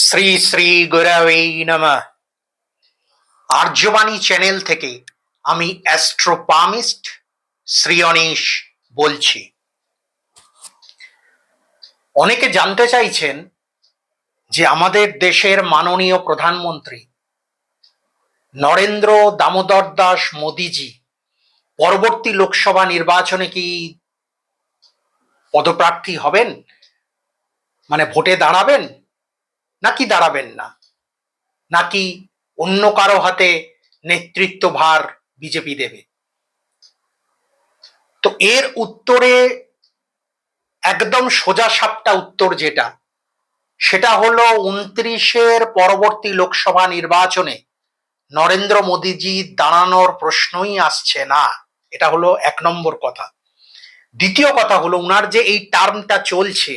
শ্রী শ্রী গুরবে নমঃ। আর্যবাণী চ্যানেল থেকে আমি অ্যাস্ট্রোপামিস্ট শ্রী অনিশ বলছি। অনেকে জানতে চাইছেন যে আমাদের দেশের মাননীয় প্রধানমন্ত্রী নরেন্দ্র দামোদর দাস মোদিজি পরবর্তী লোকসভা নির্বাচনে কি পদপ্রার্থী হবেন, মানে ভোটে দাঁড়াবেন নাকি দাঁড়াবেন না, নাকি অন্য কারো হাতে নেতৃত্বভার বিজেপি দেবে। তো এর উত্তরে একদম সোজা সাপটা উত্তর যেটা, সেটা হলো 29-এর পরবর্তী লোকসভা নির্বাচনে নরেন্দ্র মোদীজি দাঁড়ানোর প্রশ্নই আসছে না। এটা হলো 1 নম্বর কথা। দ্বিতীয় কথা হলো, উনার যে এই টার্মটা চলছে,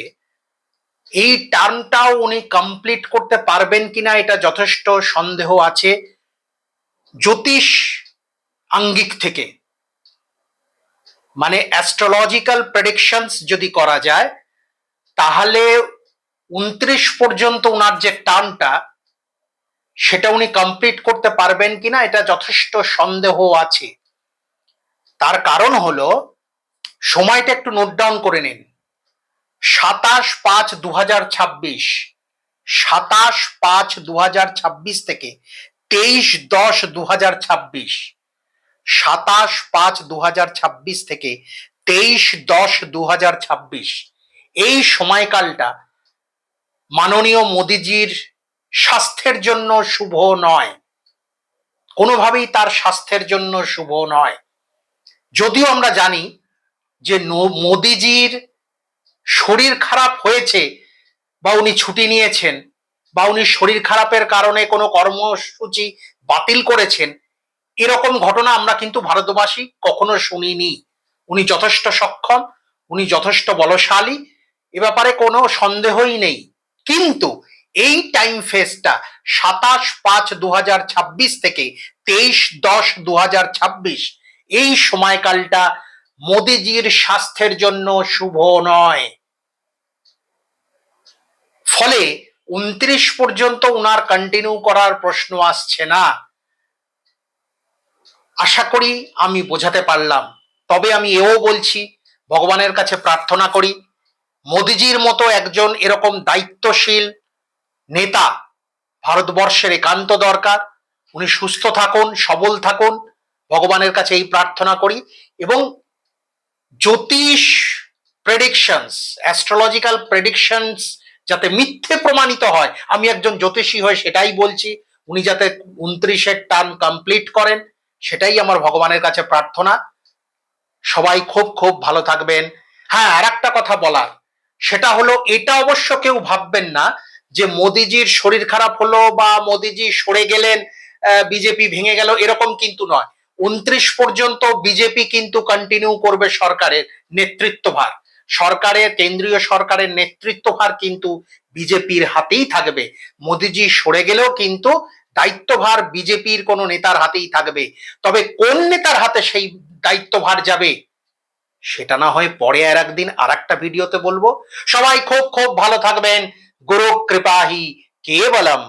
এই টার্মটাও উনি কমপ্লিট করতে পারবেন কিনা এটা যথেষ্ট সন্দেহ আছে। জ্যোতিষ আঙ্গিক থেকে, মানে অ্যাস্ট্রোলজিক্যাল প্রেডিকশনস যদি করা যায়, তাহলে 29 পর্যন্ত উনার যে টার্মটা, সেটা উনি কমপ্লিট করতে পারবেন কিনা এটা যথেষ্ট সন্দেহ আছে। তার কারণ হলো, সময়টা একটু নোট ডাউন করে নিন। 27/5/2026, 27/5/2026 থেকে 23/10/2026, 27/5/2026 থেকে 23/10/2026, এই সময়কালটা মাননীয় মোদিজির স্বাস্থ্যের জন্য শুভ নয়, কোনোভাবেই তার স্বাস্থ্যের জন্য শুভ নয়। যদিও আমরা জানি যে মোদিজির শরীর খারাপ হয়েছে, বা উনি ছুটি নিয়েছেন, বা উনি শরীর খারাপের কারণে কোনো কর্মসূচি বাতিল করেছেন, এরকম ঘটনা আমরা কিন্তু ভারতবাসী কখনো শুনিনি। উনি যথেষ্ট সক্ষম, উনি যথেষ্ট বলশালী, এ ব্যাপারে কোনো সন্দেহই নেই। কিন্তু এই টাইম ফেজটা 27/5/2026 থেকে 23/10/2026, এই সময়কালটা মোদিজির স্বাস্থ্যের জন্য শুভ নয়। ফলে 29 পর্যন্ত উনার কন্টিনিউ করার প্রশ্ন আসছে না। আশা করি আমি বোঝাতে পারলাম। তবে আমি এও বলছি, ভগবানের কাছে প্রার্থনা করি, মোদিজির মতো একজন এরকম দায়িত্বশীল নেতা ভারতবর্ষের একান্ত দরকার। উনি সুস্থ থাকুন, সবল থাকুন, ভগবানের কাছে এই প্রার্থনা করি। এবং জ্যোতিষ প্রেডিকশনস, অ্যাস্ট্রোলজিক্যাল প্রেডিকশনস যাতে মিথ্যে প্রমাণিত হয়, আমি একজন জ্যোতিষী হয়ে সেটাই বলছি। উনি যাতে 29-এর টার্ম কমপ্লিট করেন, সেটাই আমার ভগবানের কাছে প্রার্থনা। সবাই খুব খুব ভালো থাকবেন। হ্যাঁ, আর একটা কথা বলার, সেটা হলো, এটা অবশ্য কেউ ভাববেন না যে মোদিজির শরীর খারাপ হলো বা মোদিজি সরে গেলেন, বিজেপি ভেঙে গেল, এরকম কিন্তু নয়। 29 পর্যন্ত বিজেপি কিন্তু কন্টিনিউ করবে সরকারের নেতৃত্বভার। সরকারের, কেন্দ্রীয় সরকারের নেতৃত্বভার কিন্তু বিজেপির হাতেই থাকবে। মোদিজি সরে গেলেও কিন্তু দায়িত্বভার বিজেপির কোনো নেতার হাতেই থাকবে। তবে কোন নেতার হাতে সেই দায়িত্বভার যাবে, সেটা না হয় পরে আর একদিন আর একটা ভিডিওতে বলবো। সবাই খুব খুব ভালো থাকবেন। গুরু কৃপাহি কেবলম।